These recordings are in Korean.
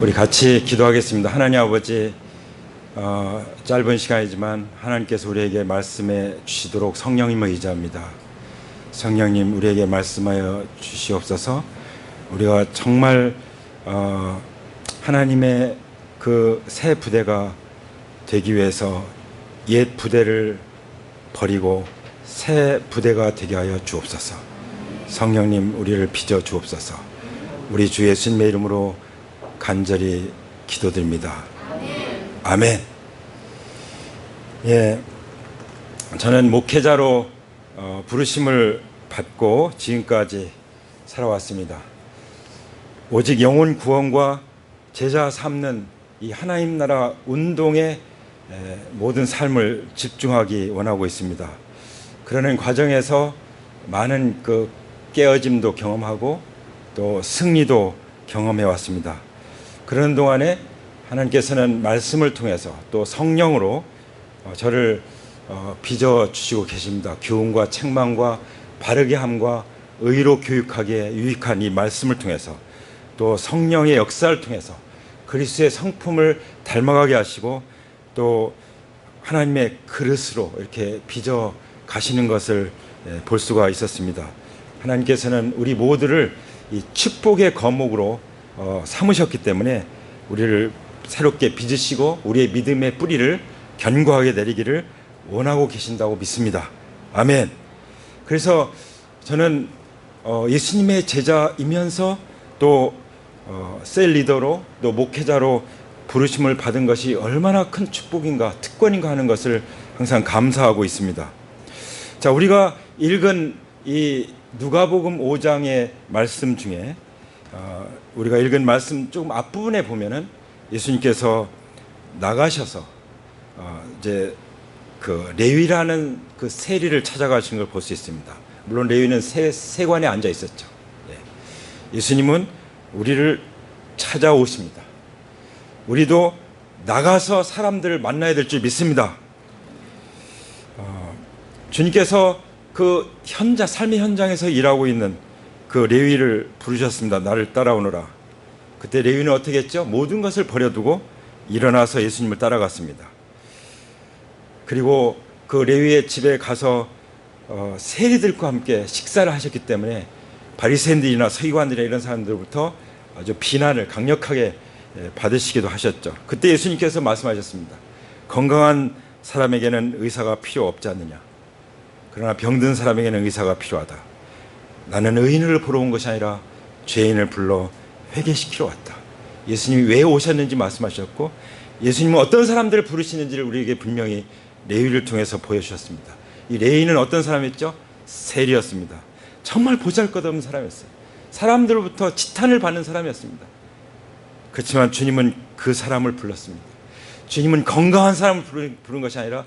우리 같이 기도하겠습니다. 하나님 아버지, 짧은 시간이지만 하나님께서 우리에게 말씀해 주시도록 성령님을 의지합니다. 성령님, 우리에게 말씀하여 주시옵소서. 우리가 정말 하나님의 그 새 부대가 되기 위해서 옛 부대를 버리고 새 부대가 되게 하여 주옵소서. 성령님, 우리를 빚어 주옵소서. 우리 주 예수님의 이름으로 간절히 기도드립니다. 아멘. 예, 저는 목회자로 부르심을 받고 지금까지 살아왔습니다. 오직 영혼 구원과 제자 삼는 이 하나님 나라 운동에 모든 삶을 집중하기 원하고 있습니다. 그러는 과정에서 많은 그 깨어짐도 경험하고 또 승리도 경험해 왔습니다. 그런 동안에 하나님께서는 말씀을 통해서 또 성령으로 저를 빚어주시고 계십니다. 교훈과 책망과 바르게 함과 의로 교육하기에 유익한 이 말씀을 통해서 또 성령의 역사를 통해서 그리스도의 성품을 닮아가게 하시고 또 하나님의 그릇으로 이렇게 빚어 가시는 것을 볼 수가 있었습니다. 하나님께서는 우리 모두를 이 축복의 거목으로 삼으셨기 때문에 우리를 새롭게 빚으시고 우리의 믿음의 뿌리를 견고하게 내리기를 원하고 계신다고 믿습니다. 아멘. 그래서 저는 예수님의 제자이면서 또 셀 리더로 또 목회자로 부르심을 받은 것이 얼마나 큰 축복인가 특권인가 하는 것을 항상 감사하고 있습니다. 자, 우리가 읽은 이 누가복음 5장의 말씀 중에 우리가 읽은 말씀 조금 앞부분에 보면은 예수님께서 나가셔서 이제 그 레위라는 그 세리를 찾아가시는 걸 볼 수 있습니다. 물론 레위는 세관에 앉아 있었죠. 예수님은 우리를 찾아오십니다. 우리도 나가서 사람들을 만나야 될 줄 믿습니다. 주님께서 그 삶의 현장에서 일하고 있는 그 레위를 부르셨습니다. 나를 따라오너라. 그때 레위는 어떻게 했죠? 모든 것을 버려두고 일어나서 예수님을 따라갔습니다. 그리고 그 레위의 집에 가서 세리들과 함께 식사를 하셨기 때문에 바리새인들이나 서기관들이나 이런 사람들부터 아주 비난을 강력하게 받으시기도 하셨죠. 그때 예수님께서 말씀하셨습니다. 건강한 사람에게는 의사가 필요 없지 않느냐. 그러나 병든 사람에게는 의사가 필요하다. 나는 의인을 보러 온 것이 아니라 죄인을 불러 회개시키러 왔다. 예수님이 왜 오셨는지 말씀하셨고 예수님은 어떤 사람들을 부르시는지를 우리에게 분명히 레위를 통해서 보여주셨습니다. 이 레위는 어떤 사람이었죠? 세리였습니다. 정말 보잘것없는 사람이었어요. 사람들로부터 지탄을 받는 사람이었습니다. 그렇지만 주님은 그 사람을 불렀습니다. 주님은 건강한 사람을 부른 것이 아니라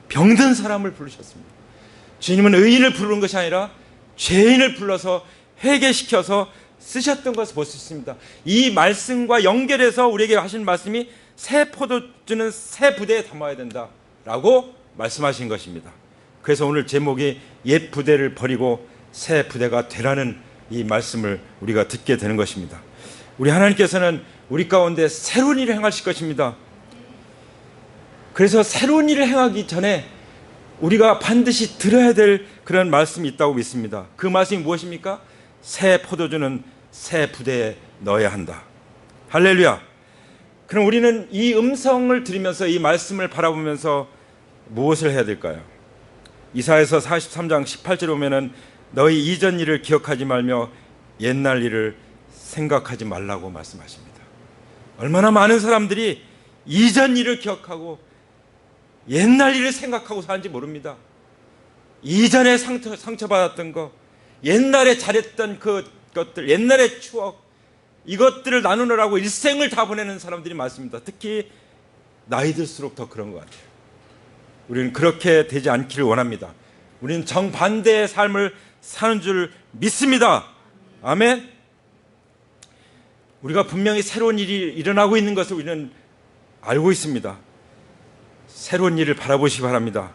병든 사람을 부르셨습니다. 주님은 의인을 부르는 것이 아니라 죄인을 불러서 회개시켜서 쓰셨던 것을 볼 수 있습니다. 이 말씀과 연결해서 우리에게 하신 말씀이 새 포도주는 새 부대에 담아야 된다라고 말씀하신 것입니다. 그래서 오늘 제목이 옛 부대를 버리고 새 부대가 되라는 이 말씀을 우리가 듣게 되는 것입니다. 우리 하나님께서는 우리 가운데 새로운 일을 행하실 것입니다. 그래서 새로운 일을 행하기 전에 우리가 반드시 들어야 될 그런 말씀이 있다고 믿습니다. 그 말씀이 무엇입니까? 새 포도주는 새 부대에 넣어야 한다. 할렐루야. 그럼 우리는 이 음성을 들으면서 이 말씀을 바라보면서 무엇을 해야 될까요? 이사야서 43장 18절에 보면은 너희 이전 일을 기억하지 말며 옛날 일을 생각하지 말라고 말씀하십니다. 얼마나 많은 사람들이 이전 일을 기억하고 옛날 일을 생각하고 사는지 모릅니다. 이전에 상처받았던 거, 옛날에 잘했던 그것들, 옛날의 추억, 이것들을 나누느라고 일생을 다 보내는 사람들이 많습니다. 특히 나이 들수록 더 그런 것 같아요. 우리는 그렇게 되지 않기를 원합니다. 우리는 정반대의 삶을 사는 줄 믿습니다. 아멘. 우리가 분명히 새로운 일이 일어나고 있는 것을 우리는 알고 있습니다. 새로운 일을 바라보시기 바랍니다.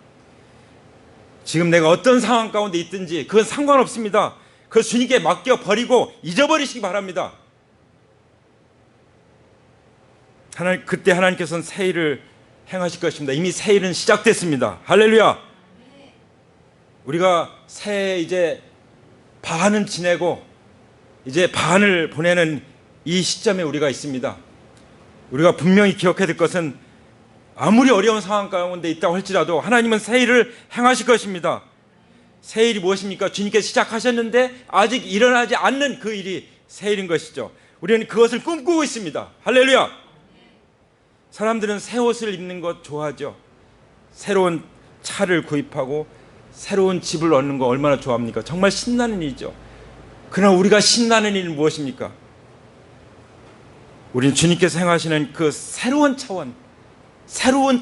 지금 내가 어떤 상황 가운데 있든지 그건 상관없습니다. 그걸 주님께 맡겨버리고 잊어버리시기 바랍니다. 그때 하나님께서는 새 일을 행하실 것입니다. 이미 새 일은 시작됐습니다. 할렐루야. 우리가 새해 이제 반은 지내고 이제 반을 보내는 이 시점에 우리가 있습니다. 우리가 분명히 기억해야 될 것은 아무리 어려운 상황 가운데 있다고 할지라도 하나님은 새 일을 행하실 것입니다. 새 일이 무엇입니까? 주님께서 시작하셨는데 아직 일어나지 않는 그 일이 새 일인 것이죠. 우리는 그것을 꿈꾸고 있습니다. 할렐루야. 사람들은 새 옷을 입는 것 좋아하죠. 새로운 차를 구입하고 새로운 집을 얻는 거 얼마나 좋아합니까? 정말 신나는 일이죠. 그러나 우리가 신나는 일은 무엇입니까? 우리는 주님께서 행하시는 그 새로운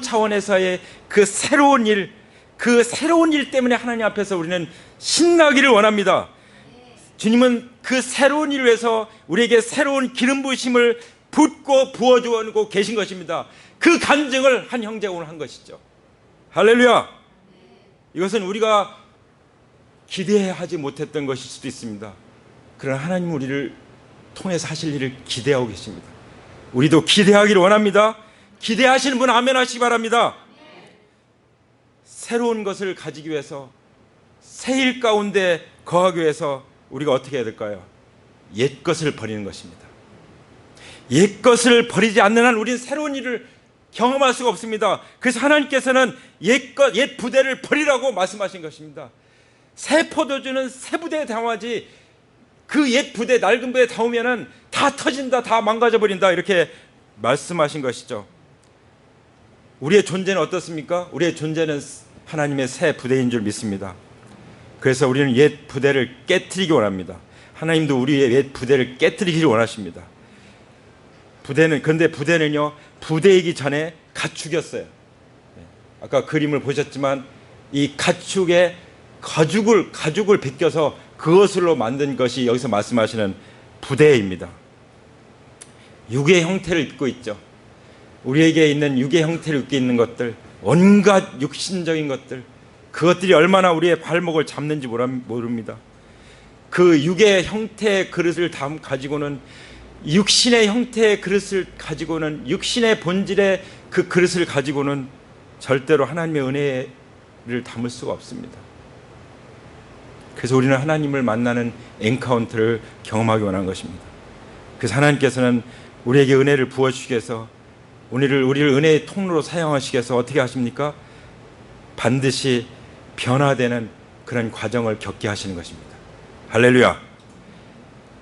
차원에서의 그 새로운 일, 그 새로운 일 때문에 하나님 앞에서 우리는 신나기를 원합니다. 주님은 그 새로운 일을 위해서 우리에게 새로운 기름 부으심을 붓고 부어주고 계신 것입니다. 그 간증을 한 형제가 오늘 한 것이죠. 할렐루야. 이것은 우리가 기대하지 못했던 것일 수도 있습니다. 그러나 하나님은 우리를 통해서 하실 일을 기대하고 계십니다. 우리도 기대하기를 원합니다. 기대하시는 분 아멘 하시기 바랍니다. 새로운 것을 가지기 위해서, 새 일 가운데 거하기 위해서 우리가 어떻게 해야 될까요? 옛 것을 버리는 것입니다. 옛 것을 버리지 않는 한 우리는 새로운 일을 경험할 수가 없습니다. 그래서 하나님께서는 옛 부대를 버리라고 말씀하신 것입니다. 새 포도주는 새 부대에 담아지 그 옛 부대, 낡은 부대에 담으면 다 터진다, 다 망가져버린다, 이렇게 말씀하신 것이죠. 우리의 존재는 어떻습니까? 우리의 존재는 하나님의 새 부대인 줄 믿습니다. 그래서 우리는 옛 부대를 깨트리기 원합니다. 하나님도 우리의 옛 부대를 깨트리기를 원하십니다. 그런데 부대는요, 부대이기 전에 가축이었어요. 아까 그림을 보셨지만 이 가축의 가죽을 벗겨서 그것으로 만든 것이 여기서 말씀하시는 부대입니다. 육의 형태를 입고 있죠. 우리에게 있는 육의 형태를 입고 있는 것들, 온갖 육신적인 것들, 그것들이 얼마나 우리의 발목을 잡는지 모릅니다. 그 육의 형태의 그릇을 가지고는, 육신의 형태의 그릇을 가지고는, 육신의 본질의 그 그릇을 가지고는 절대로 하나님의 은혜를 담을 수가 없습니다. 그래서 우리는 하나님을 만나는 엔카운터를 경험하기 원하는 것입니다. 그래서 하나님께서는 우리에게 은혜를 부어주시기 위해서, 우리를 은혜의 통로로 사용하시기 위해서 어떻게 하십니까? 반드시 변화되는 그런 과정을 겪게 하시는 것입니다. 할렐루야.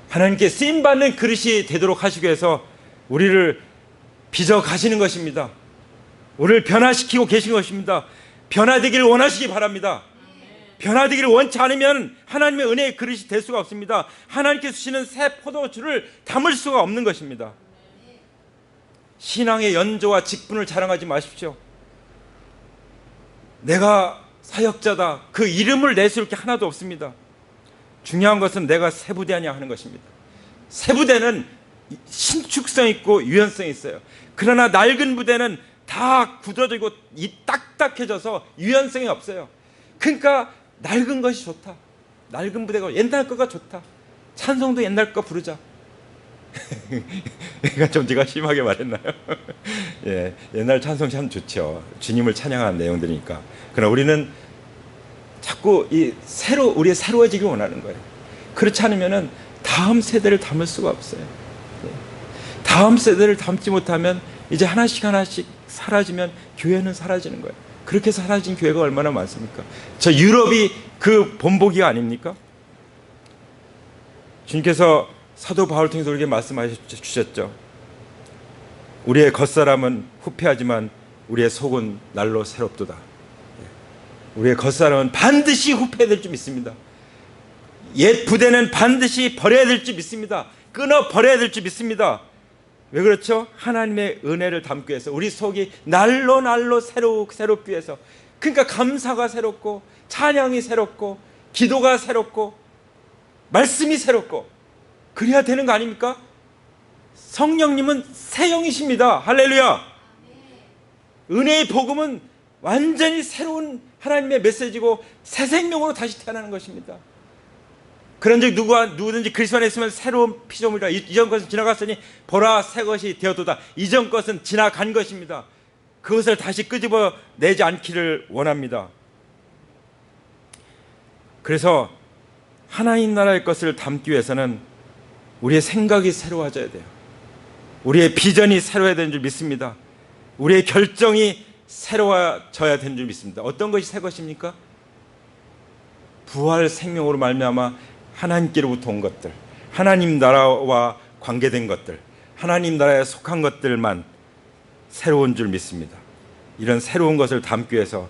하나님께 쓰임받는 그릇이 되도록 하시기 위해서 우리를 빚어 가시는 것입니다. 우리를 변화시키고 계신 것입니다. 변화되기를 원하시기 바랍니다. 변화되기를 원치 않으면 하나님의 은혜의 그릇이 될 수가 없습니다. 하나님께서 주시는 새 포도주를 담을 수가 없는 것입니다. 신앙의 연조와 직분을 자랑하지 마십시오. 내가 사역자다, 그 이름을 내세울 게 하나도 없습니다. 중요한 것은 내가 새 부대하냐 하는 것입니다. 새 부대는 신축성 있고 유연성이 있어요. 그러나 낡은 부대는 다 굳어지고 딱딱해져서 유연성이 없어요. 그러니까 낡은 것이 좋다. 낡은 부대가 옛날 거가 좋다. 찬송도 옛날 거 부르자. 그러니까 좀 제가 심하게 말했나요? 예, 옛날 찬송 참 좋죠. 주님을 찬양한 내용들이니까. 그러나 우리는 자꾸 우리의 새로워지길 원하는 거예요. 그렇지 않으면은 다음 세대를 담을 수가 없어요. 다음 세대를 담지 못하면 이제 하나씩 사라지면 교회는 사라지는 거예요. 그렇게 사라진 교회가 얼마나 많습니까? 저 유럽이 그 본보기가 아닙니까? 주님께서 사도 바울 통해서 우리에게 말씀해 주셨죠. 우리의 겉사람은 후패하지만 우리의 속은 날로 새롭도다. 우리의 겉사람은 반드시 후패될 줄 믿습니다. 옛 부대는 반드시 버려야 될 줄 믿습니다. 끊어 버려야 될 줄 믿습니다. 왜 그렇죠? 하나님의 은혜를 담기 위해서, 우리 속이 날로 새롭기 위해서. 그러니까 감사가 새롭고, 찬양이 새롭고, 기도가 새롭고, 말씀이 새롭고, 그래야 되는 거 아닙니까? 성령님은 새 영이십니다. 할렐루야. 은혜의 복음은 완전히 새로운 하나님의 메시지고 새 생명으로 다시 태어나는 것입니다. 그런즉 누구든지 그리스도 안에 있으면 새로운 피조물이라. 이전 것은 지나갔으니 보라 새 것이 되었도다. 이전 것은 지나간 것입니다. 그것을 다시 끄집어내지 않기를 원합니다. 그래서 하나님 나라의 것을 담기 위해서는 우리의 생각이 새로워져야 돼요. 우리의 비전이 새로워야 되는 줄 믿습니다. 우리의 결정이 새로워져야 되는 줄 믿습니다. 어떤 것이 새 것입니까? 부활 생명으로 말미암아 하나님께로부터 온 것들, 하나님 나라와 관계된 것들, 하나님 나라에 속한 것들만 새로운 줄 믿습니다. 이런 새로운 것을 담기 위해서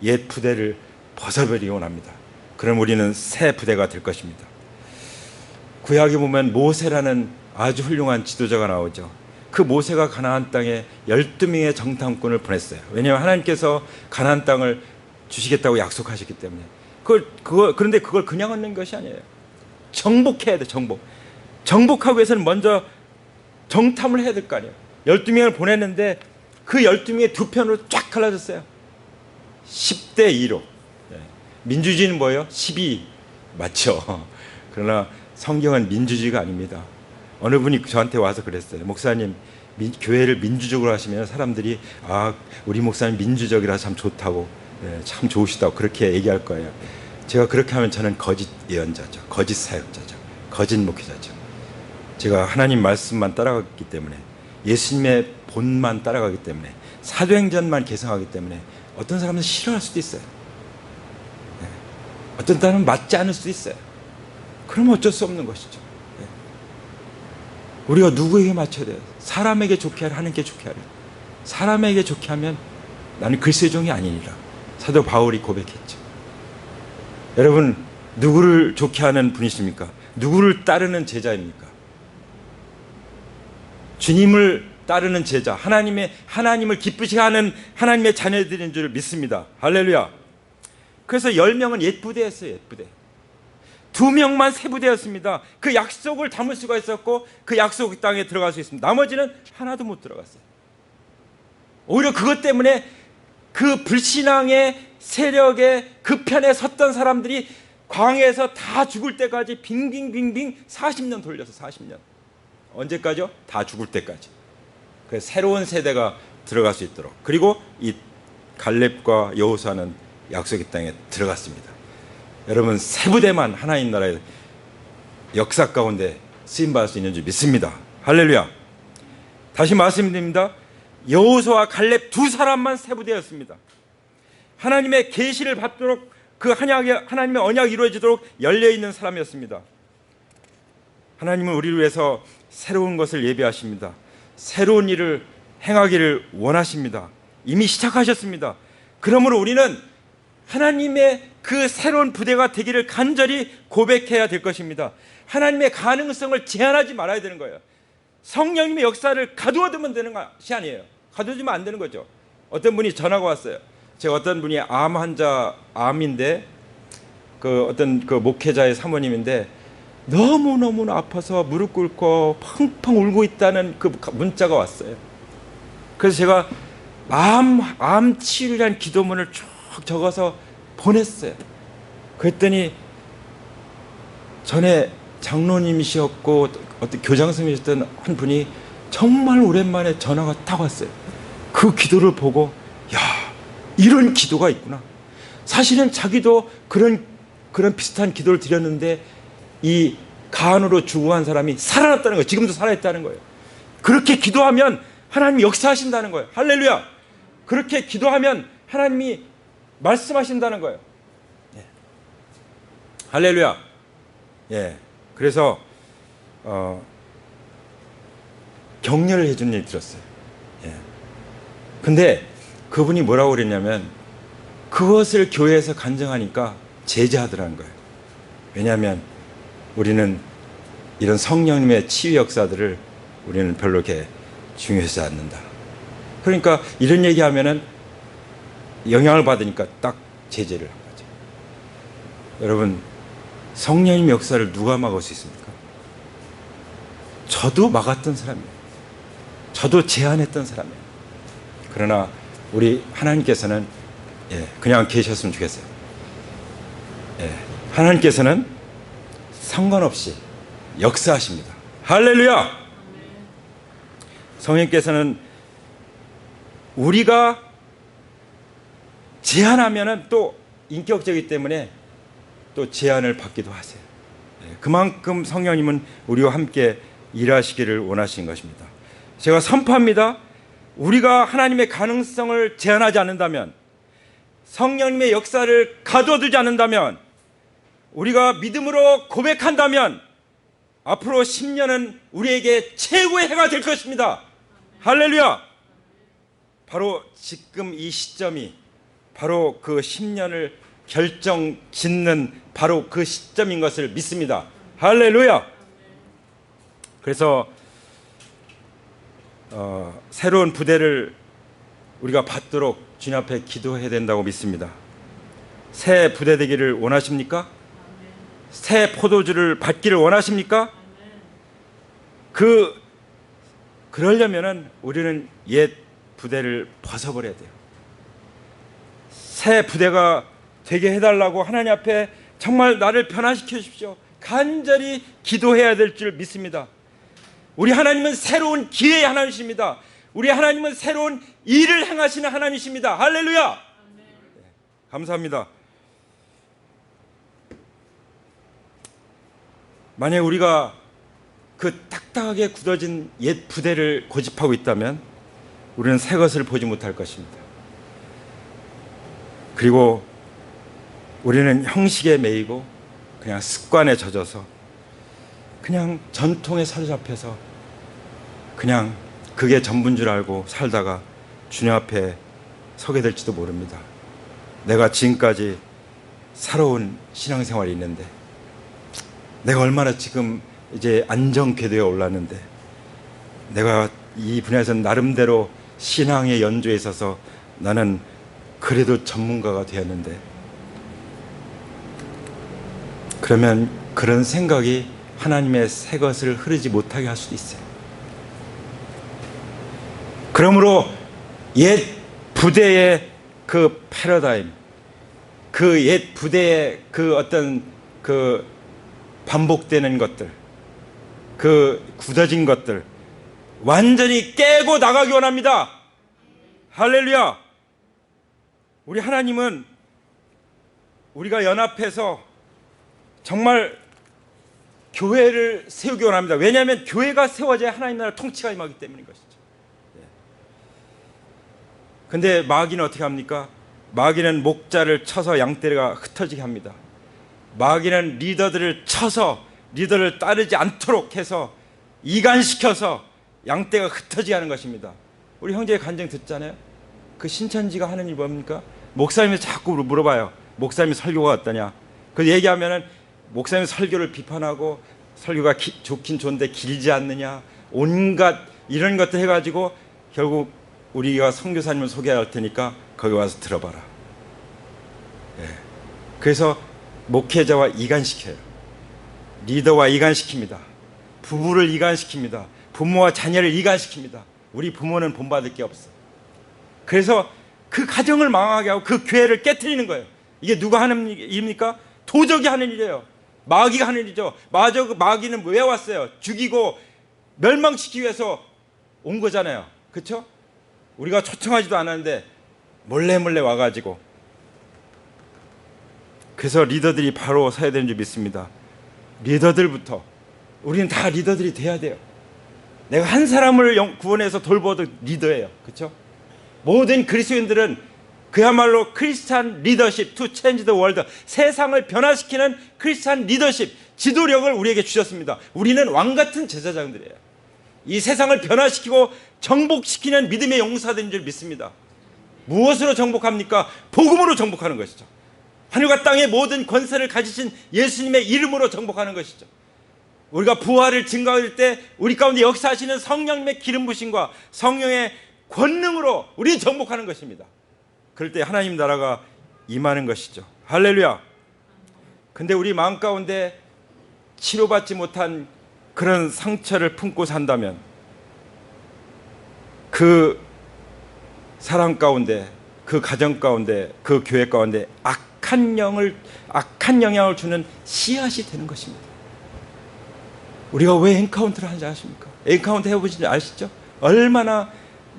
옛 부대를 벗어버리기 원합니다. 그럼 우리는 새 부대가 될 것입니다. 구약에 보면 모세라는 아주 훌륭한 지도자가 나오죠. 그 모세가 가나안 땅에 12명의 정탐꾼을 보냈어요. 왜냐하면 하나님께서 가나안 땅을 주시겠다고 약속하셨기 때문에. 그런데 그걸 그냥 얻는 것이 아니에요. 정복해야 돼. 정복하기 위해서는 먼저 정탐을 해야 될 거 아니에요. 12명을 보냈는데 그 12명의 두 편으로 쫙 갈라졌어요. 10대 2로. 민주주의는 뭐예요? 12 맞죠? 그러나 성경은 민주주의가 아닙니다. 어느 분이 저한테 와서 그랬어요. 목사님, 교회를 민주적으로 하시면 사람들이 우리 목사님 민주적이라 참 좋다고, 참 좋으시다고 그렇게 얘기할 거예요. 제가 그렇게 하면 저는 거짓 예언자죠. 거짓 사역자죠. 거짓 목회자죠. 제가 하나님 말씀만 따라가기 때문에, 예수님의 본만 따라가기 때문에, 사도행전만 개성하기 때문에 어떤 사람은 싫어할 수도 있어요. 어떤 사람은 맞지 않을 수도 있어요. 그러면 어쩔 수 없는 것이죠. 우리가 누구에게 맞춰야 돼요? 사람에게 좋게 하라, 하나님께 좋게 하라. 사람에게 좋게 하면 나는 그리스도의 종이 아니니라. 사도 바울이 고백했죠. 여러분, 누구를 좋게 하는 분이십니까? 누구를 따르는 제자입니까? 주님을 따르는 제자, 하나님을 기쁘시게 하는 하나님의 자녀들인 줄 믿습니다. 할렐루야. 그래서 10명은 옛 부대였어요. 옛 부대. 2명만 새 부대였습니다. 그 약속을 담을 수가 있었고 그 약속 땅에 들어갈 수 있습니다. 나머지는 하나도 못 들어갔어요. 오히려 그것 때문에 그 불신앙의 세력의 그 편에 섰던 사람들이 광야에서 다 죽을 때까지 빙빙빙빙 40년 돌려서 40년. 언제까지요? 다 죽을 때까지. 그래서 새로운 세대가 들어갈 수 있도록. 그리고 이 갈렙과 여호수아는 약속의 땅에 들어갔습니다. 여러분, 새 부대만 하나님 나라의 역사 가운데 쓰임받을 수 있는 줄 믿습니다. 할렐루야. 다시 말씀드립니다. 여호수아와 갈렙 두 사람만 새 부대였습니다. 하나님의 계시를 받도록 그 하나님의 언약이 이루어지도록 열려있는 사람이었습니다. 하나님은 우리를 위해서 새로운 것을 예비하십니다. 새로운 일을 행하기를 원하십니다. 이미 시작하셨습니다. 그러므로 우리는 하나님의 그 새로운 부대가 되기를 간절히 고백해야 될 것입니다. 하나님의 가능성을 제한하지 말아야 되는 거예요. 성령님의 역사를 가두어두면 되는 것이 아니에요. 가두어두면 안 되는 거죠. 어떤 분이 전화가 왔어요. 제가 어떤 분이 암인데 어떤 목회자의 사모님인데 너무너무 아파서 무릎 꿇고 펑펑 울고 있다는 그 문자가 왔어요. 그래서 제가 암 치유를 위한 기도문을 쭉 적어서 보냈어요. 그랬더니 전에 장로님이셨고 어떤 교장선생님이셨던 한 분이 정말 오랜만에 전화가 딱 왔어요. 그 기도를 보고 이런 기도가 있구나. 사실은 자기도 그런 비슷한 기도를 드렸는데 이 간으로 죽어간 사람이 살아났다는 거예요. 지금도 살아있다는 거예요. 그렇게 기도하면 하나님이 역사하신다는 거예요. 할렐루야. 그렇게 기도하면 하나님이 말씀하신다는 거예요. 할렐루야. 그래서 격려를 해주는 일 들었어요. 근데 그분이 뭐라고 그랬냐면 그것을 교회에서 간증하니까 제재하더라는 거예요. 왜냐하면 우리는 이런 성령님의 치유 역사들을 우리는 별로 이렇게 중요하지 않는다. 그러니까 이런 얘기하면은 영향을 받으니까 딱 제재를 한 거죠. 여러분, 성령님의 역사를 누가 막을 수 있습니까? 저도 막았던 사람이에요. 저도 제한했던 사람이에요. 그러나 우리 하나님께서는 그냥 계셨으면 좋겠어요. 하나님께서는 상관없이 역사하십니다. 할렐루야! 성령께서는 우리가 제안하면은 또 인격적이기 때문에 또 제안을 받기도 하세요. 그만큼 성령님은 우리와 함께 일하시기를 원하신 것입니다. 제가 선포합니다. 우리가 하나님의 가능성을 제한하지 않는다면, 성령님의 역사를 가둬두지 않는다면, 우리가 믿음으로 고백한다면 앞으로 10년은 우리에게 최고의 해가 될 것입니다. 할렐루야! 바로 지금 이 시점이 바로 그 10년을 결정 짓는 바로 그 시점인 것을 믿습니다. 할렐루야! 그래서 새로운 부대를 우리가 받도록 주님 앞에 기도해야 된다고 믿습니다. 새 부대 되기를 원하십니까? 새 포도주를 받기를 원하십니까? 그러려면은 우리는 옛 부대를 벗어버려야 돼요. 새 부대가 되게 해달라고 하나님 앞에 정말 나를 변화시켜 주십시오. 간절히 기도해야 될 줄 믿습니다. 우리 하나님은 새로운 기회의 하나님이십니다. 우리 하나님은 새로운 일을 행하시는 하나님이십니다. 할렐루야! 네, 감사합니다. 만약 우리가 그 딱딱하게 굳어진 옛 부대를 고집하고 있다면 우리는 새 것을 보지 못할 것입니다. 그리고 우리는 형식에 매이고 그냥 습관에 젖어서 그냥 전통에 사로잡혀서 그냥 그게 전부인 줄 알고 살다가 주님 앞에 서게 될지도 모릅니다. 내가 지금까지 살아온 신앙생활이 있는데, 내가 얼마나 지금 이제 안정 궤도에 올랐는데, 내가 이 분야에서 나름대로 신앙의 연주에 있어서 나는 그래도 전문가가 되었는데, 그러면 그런 생각이 하나님의 새 것을 흐르지 못하게 할 수도 있어요. 그러므로 옛 부대의 그 패러다임, 그 옛 부대의 그 어떤 그 반복되는 것들, 그 굳어진 것들 완전히 깨고 나가기 원합니다. 할렐루야! 우리 하나님은 우리가 연합해서 정말 교회를 세우기 원합니다. 왜냐하면 교회가 세워져야 하나님 나라 통치가 임하기 때문인 것이죠. 근데 마귀는 어떻게 합니까? 마귀는 목자를 쳐서 양떼가 흩어지게 합니다. 마귀는 리더들을 쳐서 리더를 따르지 않도록 해서 이간시켜서 양떼가 흩어지게 하는 것입니다. 우리 형제의 간증 듣잖아요. 그 신천지가 하는 일이 뭡니까? 목사님이 자꾸 물어봐요. 목사님 설교가 어떠냐? 그 얘기하면은 목사님 설교를 비판하고, 설교가 좋긴 좋은데 길지 않느냐, 온갖 이런 것들 해가지고 결국 우리가 선교사님을 소개할 테니까 거기 와서 들어봐라. 그래서 목회자와 이간시켜요. 리더와 이간시킵니다. 부부를 이간시킵니다. 부모와 자녀를 이간시킵니다. 우리 부모는 본받을 게 없어. 그래서 그 가정을 망하게 하고 그 교회를 깨트리는 거예요. 이게 누가 하는 일입니까? 도적이 하는 일이에요. 마귀가 하는 일이죠. 마귀는 왜 왔어요? 죽이고 멸망시키기 위해서 온 거잖아요. 그렇죠? 우리가 초청하지도 않았는데 몰래 와가지고. 그래서 리더들이 바로 서야 되는 줄 믿습니다. 리더들부터. 우리는 다 리더들이 돼야 돼요. 내가 한 사람을 구원해서 돌보도 리더예요. 그렇죠? 모든 그리스도인들은 그야말로 크리스찬 리더십 to change the world, 세상을 변화시키는 크리스찬 리더십, 지도력을 우리에게 주셨습니다. 우리는 왕같은 제사장들이에요. 이 세상을 변화시키고 정복시키는 믿음의 용사들인 줄 믿습니다. 무엇으로 정복합니까? 복음으로 정복하는 것이죠. 하늘과 땅의 모든 권세를 가지신 예수님의 이름으로 정복하는 것이죠. 우리가 부활을 증거할 때 우리 가운데 역사하시는 성령님의 기름 부심과 성령의 권능으로 우리 정복하는 것입니다. 그럴 때 하나님 나라가 임하는 것이죠. 할렐루야. 근데 우리 마음 가운데 치료받지 못한 그런 상처를 품고 산다면 그 사람 가운데, 그 가정 가운데, 그 교회 가운데 악한 영향을 주는 씨앗이 되는 것입니다. 우리가 왜 엔카운터를 하는지 아십니까? 엔카운터 해보신지 아시죠? 얼마나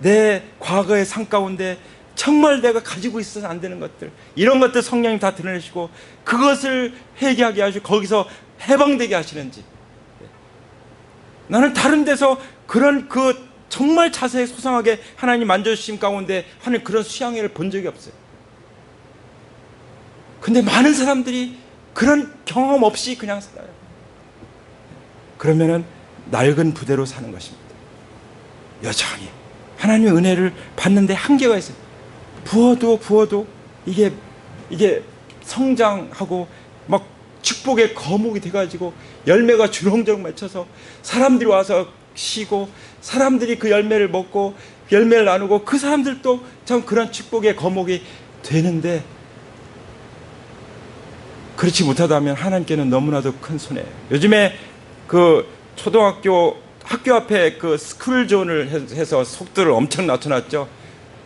내 과거의 삶 가운데 정말 내가 가지고 있어서 안 되는 것들, 이런 것들 성령님 다 드러내시고 그것을 회개하게 하시고 거기서 해방되게 하시는지. 나는 다른 데서 그런 정말 자세히 소상하게 하나님 만져주심 가운데 하는 그런 수양회를 본 적이 없어요. 근데 많은 사람들이 그런 경험 없이 그냥 살아요. 그러면은 낡은 부대로 사는 것입니다. 여전히 하나님의 은혜를 받는데 한계가 있어요. 부어도 이게 성장하고 막 축복의 거목이 돼가지고 열매가 주렁주렁 맺혀서 사람들이 와서 쉬고 사람들이 그 열매를 먹고 열매를 나누고 그 사람들도 참 그런 축복의 거목이 되는데, 그렇지 못하다면 하나님께는 너무나도 큰 손해예요. 요즘에 그 초등학교 학교 앞에 그 스쿨존을 해서 속도를 엄청 낮춰놨죠.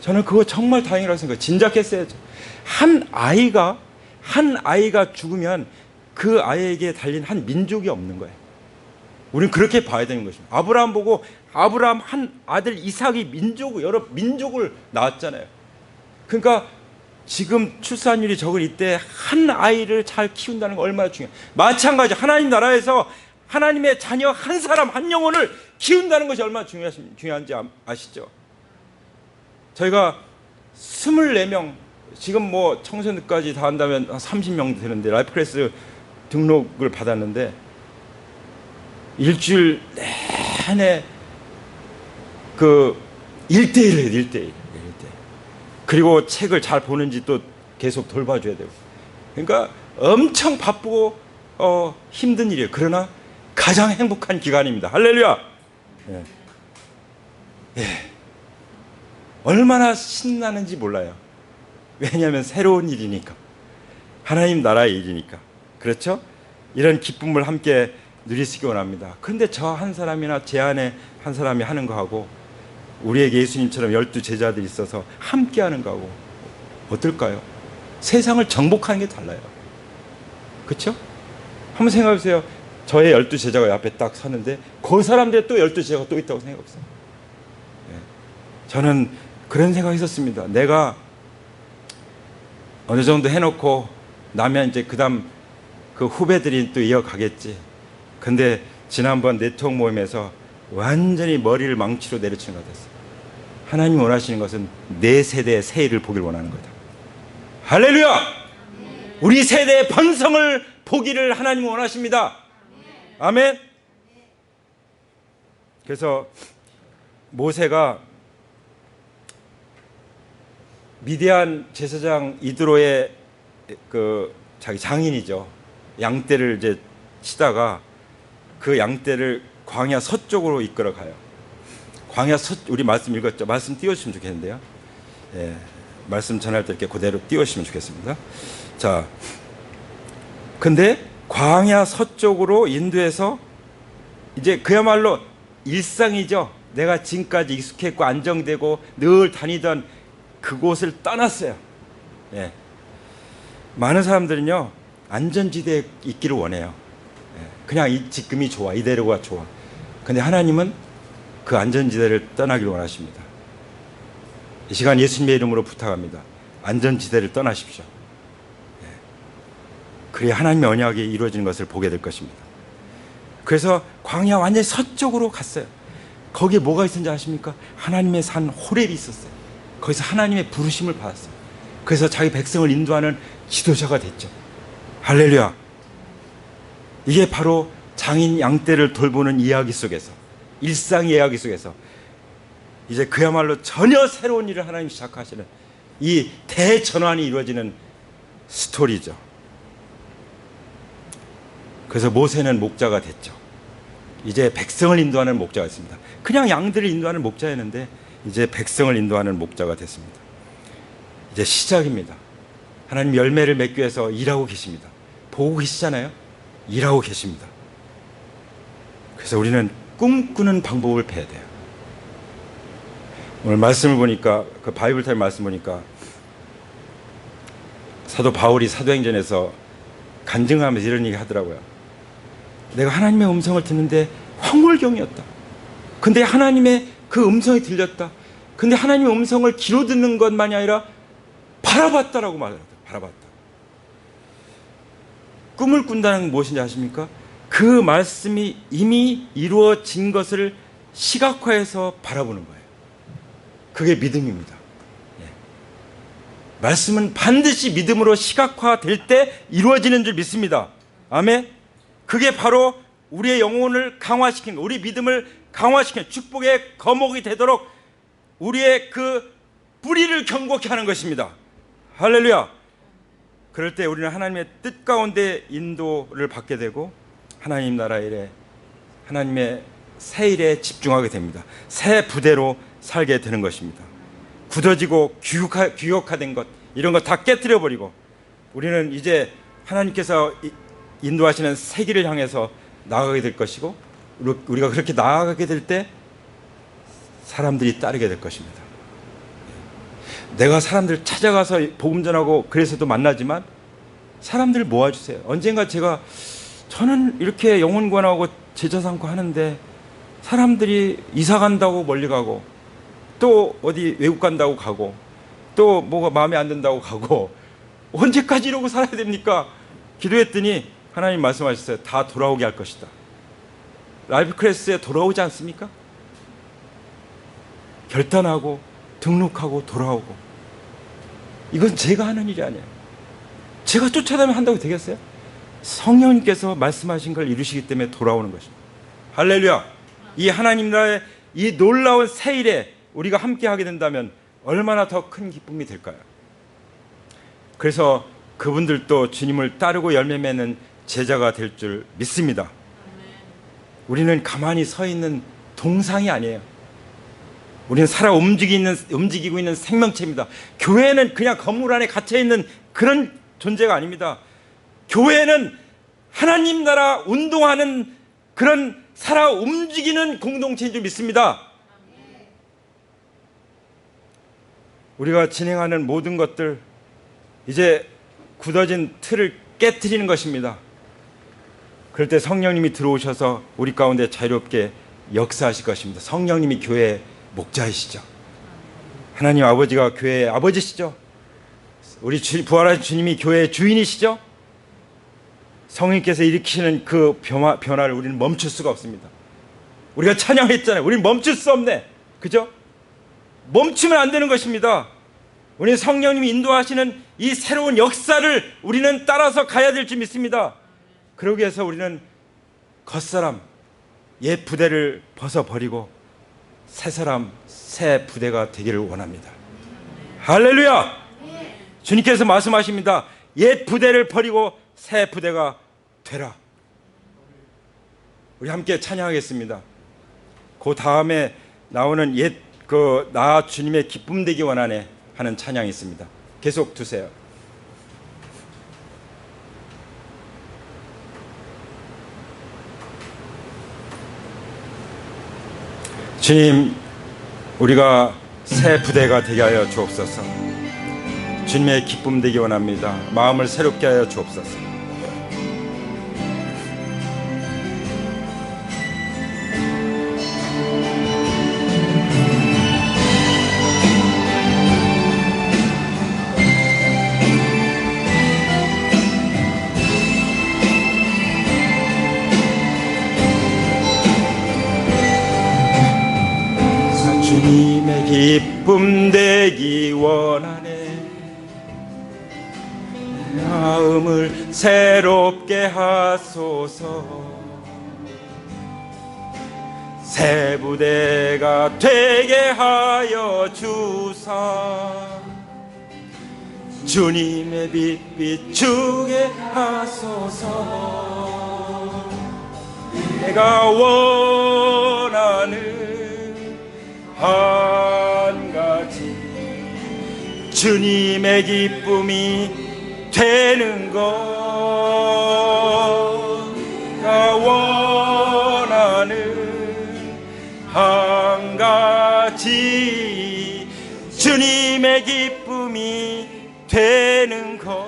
저는 그거 정말 다행이라고 생각해요. 진작했어야죠. 한 아이가 죽으면 그 아이에게 달린 한 민족이 없는 거예요. 우리는 그렇게 봐야 되는 것입니다. 아브라함 보고 아브라함 한 아들 이삭이 여러 민족을 낳았잖아요. 그러니까 지금 출산율이 적은 이때 한 아이를 잘 키운다는 거 얼마나 중요해요. 마찬가지 하나님 나라에서 하나님의 자녀 한 사람 한 영혼을 키운다는 것이 얼마나 중요한지 아시죠? 저희가 24명, 지금 뭐 청소년까지 다 한다면 30명 되는데 라이프클래스 등록을 받았는데 일주일 내내 그 1대1을 해요. 1대1. 그리고 책을 잘 보는지 또 계속 돌봐줘야 되고. 그러니까 엄청 바쁘고 힘든 일이에요. 그러나 가장 행복한 기간입니다. 할렐루야. 예. 예. 얼마나 신나는지 몰라요. 왜냐하면 새로운 일이니까, 하나님 나라의 일이니까. 그렇죠? 이런 기쁨을 함께 누리시기 원합니다. 그런데 저 한 사람이나 제 안에 한 사람이 하는 거하고 우리에게 예수님처럼 12 제자들이 있어서 함께 하는 거하고 어떨까요? 세상을 정복하는 게 달라요. 그렇죠? 한번 생각해 보세요. 저의 12 제자가 옆에 딱 서는데 그 사람들의 또 12 제자가 또 있다고 생각해 보세요. 네. 저는 그런 생각이 있었습니다. 내가 어느 정도 해놓고 나면 이제 그다음 그 후배들이 또 이어가겠지. 근데 지난번 네트워크 모임에서 완전히 머리를 망치로 내려치는 것 같았어요. 하나님이 원하시는 것은 내 세대의 새 일을 보길 원하는 거다. 할렐루야! 우리 세대의 번성을 보기를 하나님이 원하십니다. 아멘. 그래서 모세가 미디안 제사장 이드로의 그 자기 장인이죠. 양떼를 이제 치다가 그 양떼를 광야 서쪽으로 이끌어 가요. 광야 우리 말씀 읽었죠? 말씀 띄워주시면 좋겠는데요. 예, 말씀 전할 때 이렇게 그대로 띄워주시면 좋겠습니다. 자, 근데 광야 서쪽으로 인도해서 이제 그야말로 일상이죠. 내가 지금까지 익숙했고 안정되고 늘 다니던 그곳을 떠났어요. 예. 많은 사람들은요 안전지대에 있기를 원해요. 예. 그냥 지금이 좋아, 이대로가 좋아. 근데 하나님은 그 안전지대를 떠나기를 원하십니다. 이 시간 예수님의 이름으로 부탁합니다. 안전지대를 떠나십시오. 예. 그래야 하나님의 언약이 이루어지는 것을 보게 될 것입니다. 그래서 광야 완전히 서쪽으로 갔어요. 거기에 뭐가 있었는지 아십니까? 하나님의 산 호렙이 있었어요. 거기서 하나님의 부르심을 받았어요. 그래서 자기 백성을 인도하는 지도자가 됐죠. 할렐루야. 이게 바로 장인 양떼를 돌보는 이야기 속에서, 일상 이야기 속에서 이제 그야말로 전혀 새로운 일을 하나님이 시작하시는 이 대전환이 이루어지는 스토리죠. 그래서 모세는 목자가 됐죠. 이제 백성을 인도하는 목자가 있습니다. 그냥 양들을 인도하는 목자였는데 이제 백성을 인도하는 목자가 됐습니다. 이제 시작입니다. 하나님 열매를 맺기 위해서 일하고 계십니다. 보고 계시잖아요. 일하고 계십니다. 그래서 우리는 꿈꾸는 방법을 배워야 돼요. 오늘 말씀을 보니까, 그 바이블 타임 말씀 보니까 사도 바울이 사도행전에서 간증하면서 이런 얘기 하더라고요. 내가 하나님의 음성을 듣는데 황홀경이었다. 근데 하나님의 그 음성이 들렸다. 근데 하나님의 음성을 귀로 듣는 것만이 아니라 바라봤다라고 말합니다. 바라봤다. 꿈을 꾼다는 건 무엇인지 아십니까? 그 말씀이 이미 이루어진 것을 시각화해서 바라보는 거예요. 그게 믿음입니다. 말씀은 반드시 믿음으로 시각화될 때 이루어지는 줄 믿습니다. 아멘. 그게 바로 우리의 영혼을 강화시키는 거, 우리 믿음을 강화시키는 축복의 거목이 되도록 우리의 그 뿌리를 견고케 하는 것입니다. 할렐루야. 그럴 때 우리는 하나님의 뜻 가운데 인도를 받게 되고 하나님 나라 일에, 하나님의 새 일에 집중하게 됩니다. 새 부대로 살게 되는 것입니다. 굳어지고 규격화된 것, 이런 것 다 깨뜨려 버리고 우리는 이제 하나님께서 인도하시는 새 길을 향해서 나아가게 될 것이고, 우리가 그렇게 나아가게 될 때 사람들이 따르게 될 것입니다. 내가 사람들 찾아가서 복음 전하고 그래서도 만나지만 사람들 모아주세요. 언젠가 저는 이렇게 영혼 권하고 제자 삼고 하는데 사람들이 이사 간다고 멀리 가고 또 어디 외국 간다고 가고 또 뭐가 마음에 안 든다고 가고 언제까지 이러고 살아야 됩니까? 기도했더니 하나님 말씀하셨어요. 다 돌아오게 할 것이다. 라이프 클래스에 돌아오지 않습니까? 결단하고 등록하고 돌아오고. 이건 제가 하는 일이 아니에요. 제가 쫓아다니면 한다고 되겠어요? 성령님께서 말씀하신 걸 이루시기 때문에 돌아오는 것입니다. 할렐루야. 이 하나님 나라의 이 놀라운 새 일에 우리가 함께 하게 된다면 얼마나 더 큰 기쁨이 될까요? 그래서 그분들도 주님을 따르고 열매 맺는 제자가 될 줄 믿습니다. 우리는 가만히 서 있는 동상이 아니에요. 우리는 살아 움직이고 있는 생명체입니다. 교회는 그냥 건물 안에 갇혀있는 그런 존재가 아닙니다. 교회는 하나님 나라 운동하는 그런 살아 움직이는 공동체인 줄 믿습니다. 우리가 진행하는 모든 것들, 이제 굳어진 틀을 깨트리는 것입니다. 그럴 때 성령님이 들어오셔서 우리 가운데 자유롭게 역사하실 것입니다. 성령님이 교회의 목자이시죠. 하나님 아버지가 교회의 아버지시죠. 우리 부활하신 주님이 교회의 주인이시죠. 성령님께서 일으키는 그 변화를 우리는 멈출 수가 없습니다. 우리가 찬양했잖아요. 우리는 멈출 수 없네. 그죠? 멈추면 안 되는 것입니다. 우리 성령님이 인도하시는 이 새로운 역사를 우리는 따라서 가야 될 줄 믿습니다. 그러기 위해서 우리는 겉사람, 옛 부대를 벗어버리고 새 사람, 새 부대가 되기를 원합니다. 할렐루야! 주님께서 말씀하십니다. 옛 부대를 버리고 새 부대가 되라. 우리 함께 찬양하겠습니다. 그 다음에 나오는 나 주님의 기쁨 되기 원하네 하는 찬양이 있습니다. 계속 두세요. 주님, 우리가 새 부대가 되게 하여 주옵소서. 주님의 기쁨 되기 원합니다. 마음을 새롭게 하여 주옵소서. 주님의 기쁨 되기 원하네. 마음을 새롭게 하소서. 새 부대가 되게 하여 주사. 주님의 빛 비추게 하소서. 내가 원하는 한 가지, 주님의 기쁨이 되는 것. 내가 원하는 한 가지, 주님의 기쁨이 되는 것.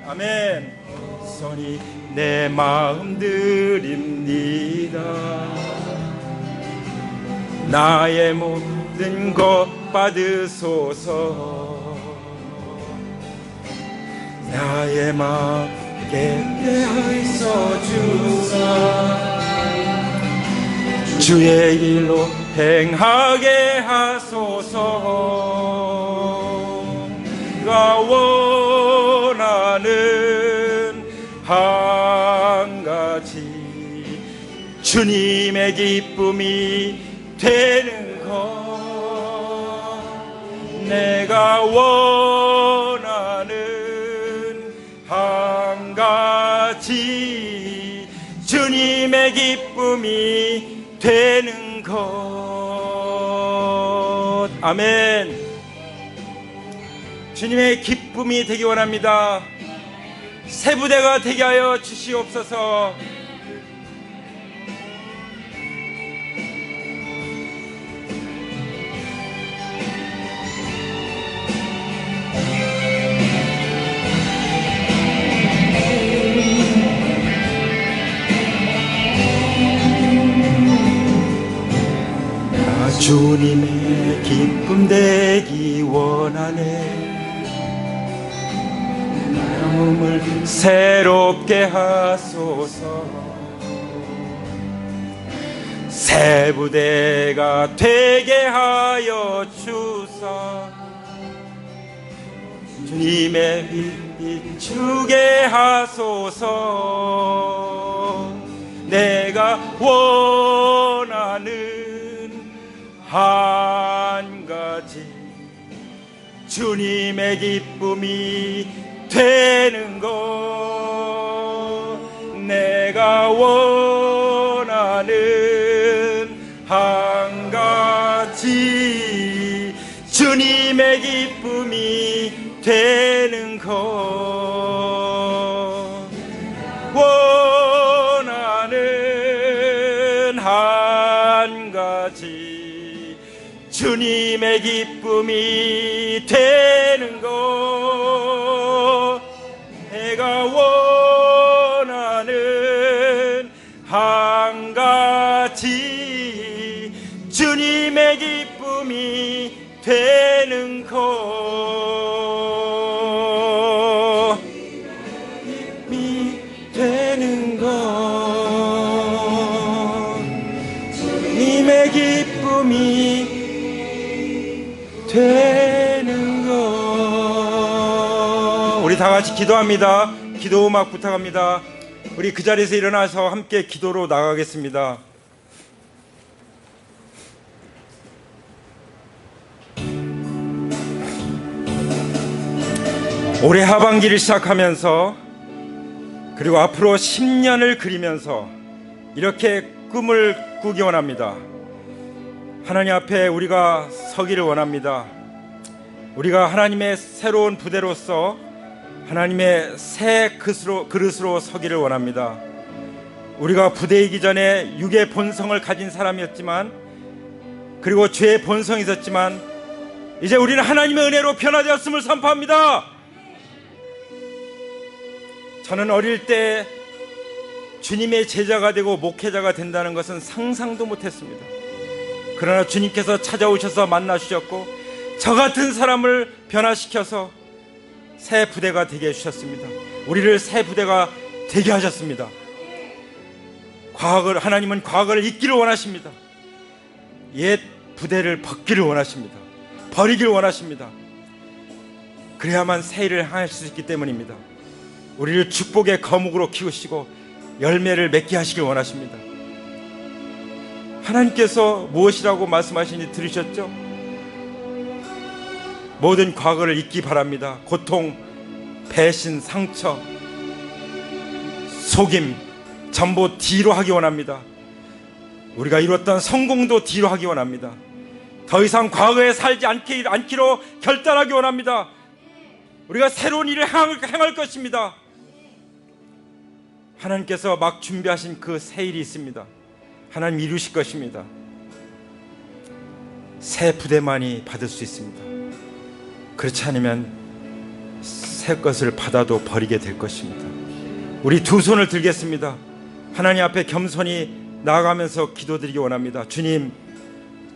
아멘. 나오소니 내 마음 드립니다. 나의 모든 것 받으소서. 나의 마음 깨게 하여 주사. 주의 길로 행하게 하소서. 내가 원하는 한 가지 주님의 기쁨이 되는 것. 내가 원하는 한 가지 주님의 기쁨이 되는 것. 아멘. 주님의 기쁨이 되기 원합니다. 새 부대가 되게 하여 주시옵소서. 나 주님의 기쁨 되기 원하네. 마음을 새롭게 하소서. 새 부대가 되게 하여 주사. 주님의 빛 비추게 하소서. 내가 원하는 한 가지 주님의 기쁨이 되는 것. 내가 원하는 한 가지 주님의 기쁨이 되는 것. 원하는 한 가지 주님의 기쁨이 되는 것. 내가 원하는 한 가지 주님의 기쁨이 되는 것. 기쁨이 되는 것. 주님의 기쁨이 되는 것. 우리 다 같이 기도합니다. 기도 음악 부탁합니다. 우리 그 자리에서 일어나서 함께 기도로 나가겠습니다. 올해 하반기를 시작하면서 그리고 앞으로 10년을 그리면서 이렇게 꿈을 꾸기 원합니다. 하나님 앞에 우리가 서기를 원합니다. 우리가 하나님의 새로운 부대로서 하나님의 새 그릇으로 서기를 원합니다. 우리가 부대이기 전에 육의 본성을 가진 사람이었지만, 그리고 죄의 본성이 있었지만, 이제 우리는 하나님의 은혜로 변화되었음을 선포합니다. 저는 어릴 때 주님의 제자가 되고 목회자가 된다는 것은 상상도 못했습니다. 그러나 주님께서 찾아오셔서 만나주셨고 저 같은 사람을 변화시켜서 새 부대가 되게 해주셨습니다. 우리를 새 부대가 되게 하셨습니다. 하나님은 과거를 잊기를 원하십니다. 옛 부대를 벗기를 원하십니다. 버리기를 원하십니다. 그래야만 새 일을 행할 수 있기 때문입니다. 우리를 축복의 거목으로 키우시고 열매를 맺게 하시길 원하십니다. 하나님께서 무엇이라고 말씀하시는지 들으셨죠? 모든 과거를 잊기 바랍니다. 고통, 배신, 상처, 속임 전부 뒤로 하기 원합니다. 우리가 이뤘던 성공도 뒤로 하기 원합니다. 더 이상 과거에 살지 않기로 결단하기 원합니다. 우리가 새로운 일을 행할 것입니다. 하나님께서 막 준비하신 그 새 일이 있습니다. 하나님 이루실 것입니다. 새 부대만이 받을 수 있습니다. 그렇지 않으면 새 것을 받아도 버리게 될 것입니다. 우리 두 손을 들겠습니다. 하나님 앞에 겸손히 나아가면서 기도드리기 원합니다. 주님,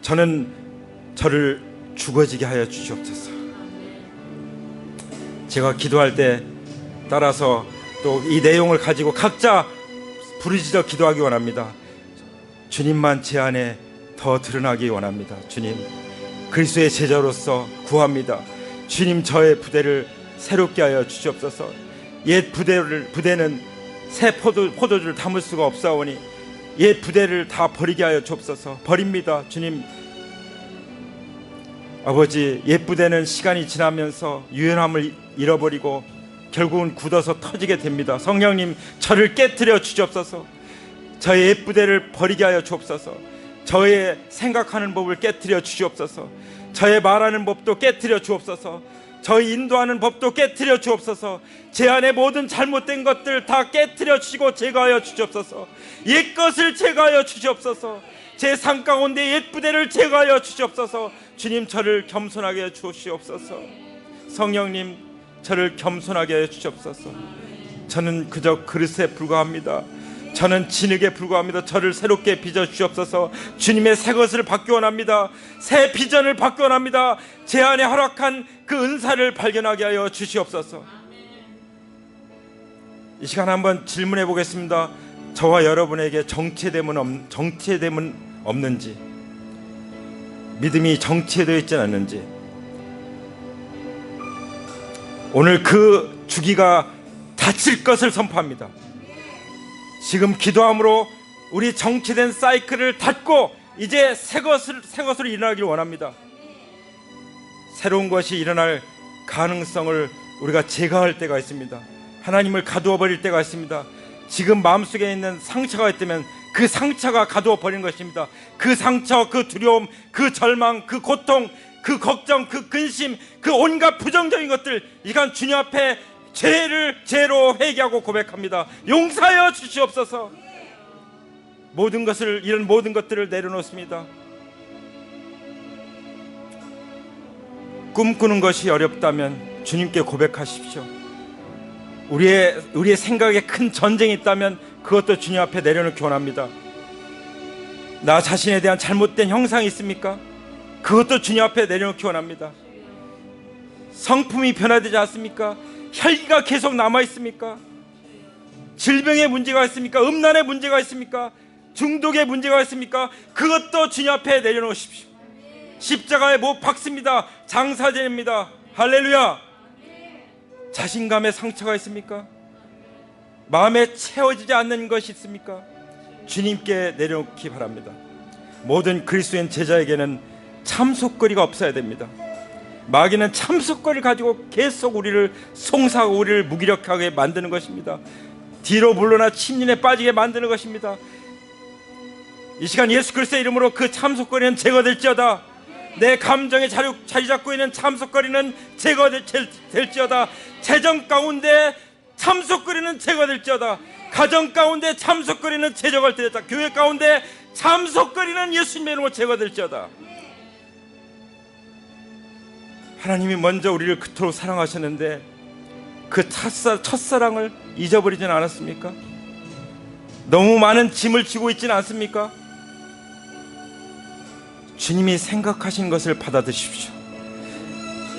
저는 저를 죽어지게 하여 주시옵소서. 제가 기도할 때 따라서 또 이 내용을 가지고 각자 부르짖어 기도하기 원합니다. 주님만 제 안에 더 드러나기 원합니다. 주님, 그리스도의 제자로서 구합니다. 주님, 저의 부대를 새롭게 하여 주시옵소서. 옛 부대는 새 포도주를 담을 수가 없사오니 옛 부대를 다 버리게 하여 주옵소서. 버립니다. 주님, 아버지, 옛 부대는 시간이 지나면서 유연함을 잃어버리고 결국은 굳어서 터지게 됩니다. 성령님, 저를 깨트려 주시옵소서. 저의 옛 부대를 버리게 하여 주옵소서. 저의 생각하는 법을 깨트려 주시옵소서. 저의 말하는 법도 깨트려 주옵소서. 저의 인도하는 법도 깨트려 주옵소서. 제 안에 모든 잘못된 것들 다 깨트려 주시고 제거하여 주시옵소서. 옛 것을 제거하여 주시옵소서. 제 삶 가운데 옛 부대를 제거하여 주시옵소서. 주님, 저를 겸손하게 해 주시옵소서. 성령님, 저를 겸손하게 해 주시옵소서. 저는 그저 그릇에 불과합니다. 저는 진흙에 불과합니다. 저를 새롭게 빚어 주시옵소서. 주님의 새 것을 받기 원합니다. 새 비전을 받기 원합니다. 제 안에 허락한 그 은사를 발견하게 하여 주시옵소서. 이 시간 한번 질문해 보겠습니다. 저와 여러분에게 정체됨은 없는지, 믿음이 정체되어 있지는 않는지, 오늘 그 주기가 닫힐 것을 선포합니다. 지금 기도함으로 우리 정체된 사이클을 닫고 이제 새 것으로 일어나기를 원합니다. 새로운 것이 일어날 가능성을 우리가 제거할 때가 있습니다. 하나님을 가두어 버릴 때가 있습니다. 지금 마음속에 있는 상처가 있다면 그 상처가 가두어 버린 것입니다. 그 상처, 그 두려움, 그 절망, 그 고통, 그 걱정, 그 근심, 그 온갖 부정적인 것들, 이건 주님 앞에 죄로 회개하고 고백합니다. 용서하여 주시옵소서. 이런 모든 것들을 내려놓습니다. 꿈꾸는 것이 어렵다면 주님께 고백하십시오. 우리의 생각에 큰 전쟁이 있다면 그것도 주님 앞에 내려놓기 원합니다. 나 자신에 대한 잘못된 형상이 있습니까? 그것도 주님 앞에 내려놓기 원합니다. 성품이 변화되지 않습니까? 혈기가 계속 남아있습니까? 질병의 문제가 있습니까? 음란의 문제가 있습니까? 중독의 문제가 있습니까? 그것도 주님 앞에 내려놓으십시오. 십자가에 못 박습니다. 장사제입니다. 할렐루야. 자신감의 상처가 있습니까? 마음에 채워지지 않는 것이 있습니까? 주님께 내려놓기 바랍니다. 모든 그리스도인 제자에게는 참속거리가 없어야 됩니다. 마귀는 참속거리를 가지고 계속 우리를 송사하고 우리를 무기력하게 만드는 것입니다. 뒤로 물러나 침륜에 빠지게 만드는 것입니다. 이 시간 예수 그리스도의 이름으로 그 참속거리는 제거될지어다. 내 감정에 자리 잡고 있는 참속거리는 제거될지어다. 재정 가운데 참속거리는 제거될지어다. 가정 가운데 참속거리는 제거될지어다. 교회 가운데 참속거리는 예수님의 이름으로 제거될지어다. 하나님이 먼저 우리를 그토록 사랑하셨는데 그 첫사랑을 잊어버리지는 않았습니까? 너무 많은 짐을 지고 있지는 않습니까? 주님이 생각하신 것을 받아들이십시오.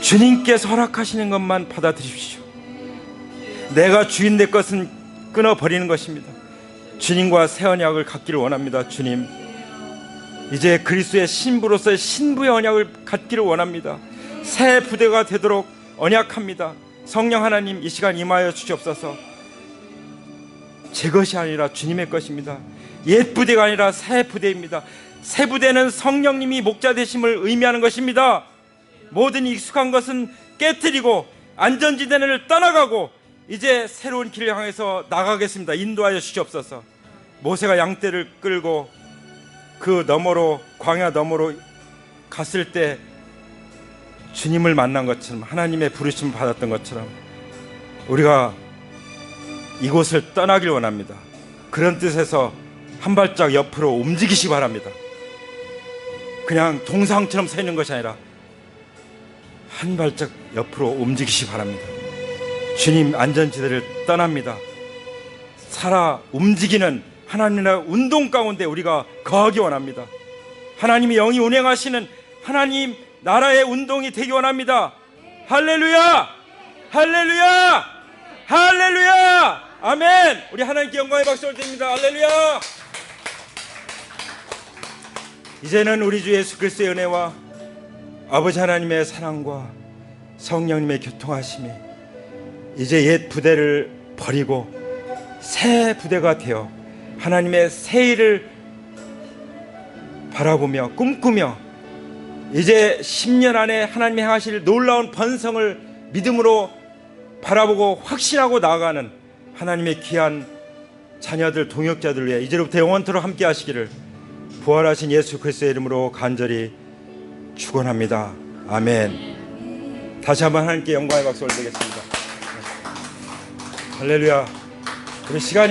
주님께서 허락하시는 것만 받아들이십시오. 내가 주인 될 것은 끊어버리는 것입니다. 주님과 새 언약을 갖기를 원합니다. 주님, 이제 그리스도의 신부로서의 신부의 언약을 갖기를 원합니다. 새 부대가 되도록 언약합니다. 성령 하나님, 이 시간 임하여 주시옵소서. 제 것이 아니라 주님의 것입니다. 옛 부대가 아니라 새 부대입니다. 새 부대는 성령님이 목자 되심을 의미하는 것입니다. 모든 익숙한 것은 깨트리고 안전지대를 떠나가고 이제 새로운 길을 향해서 나가겠습니다. 인도하여 주시옵소서. 모세가 양떼를 끌고 그 너머로, 광야 너머로 갔을 때 주님을 만난 것처럼, 하나님의 부르심을 받았던 것처럼 우리가 이곳을 떠나길 원합니다. 그런 뜻에서 한 발짝 옆으로 움직이시기 바랍니다. 그냥 동상처럼 서 있는 것이 아니라 한 발짝 옆으로 움직이시기 바랍니다. 주님 안전지대를 떠납니다. 살아 움직이는 하나님의 나라 운동 가운데 우리가 거하기 원합니다. 하나님이 영이 운행하시는 하나님 나라의 운동이 되기 원합니다. 할렐루야! 할렐루야! 할렐루야! 아멘! 우리 하나님께 영광의 박수를 드립니다. 할렐루야! 이제는 우리 주 예수 그리스도의 은혜와 아버지 하나님의 사랑과 성령님의 교통하심이 이제 옛 부대를 버리고 새 부대가 되어 하나님의 새 일을 바라보며 꿈꾸며 이제 10년 안에 하나님이 행하실 놀라운 번성을 믿음으로 바라보고 확신하고 나아가는 하나님의 귀한 자녀들 동역자들 위해 이제부터 영원토록 함께 하시기를 부활하신 예수 그리스도의 이름으로 간절히 축원합니다. 아멘. 다시 한번 하나님께 영광의 박수 올리겠습니다. 할렐루야. 우리 시간이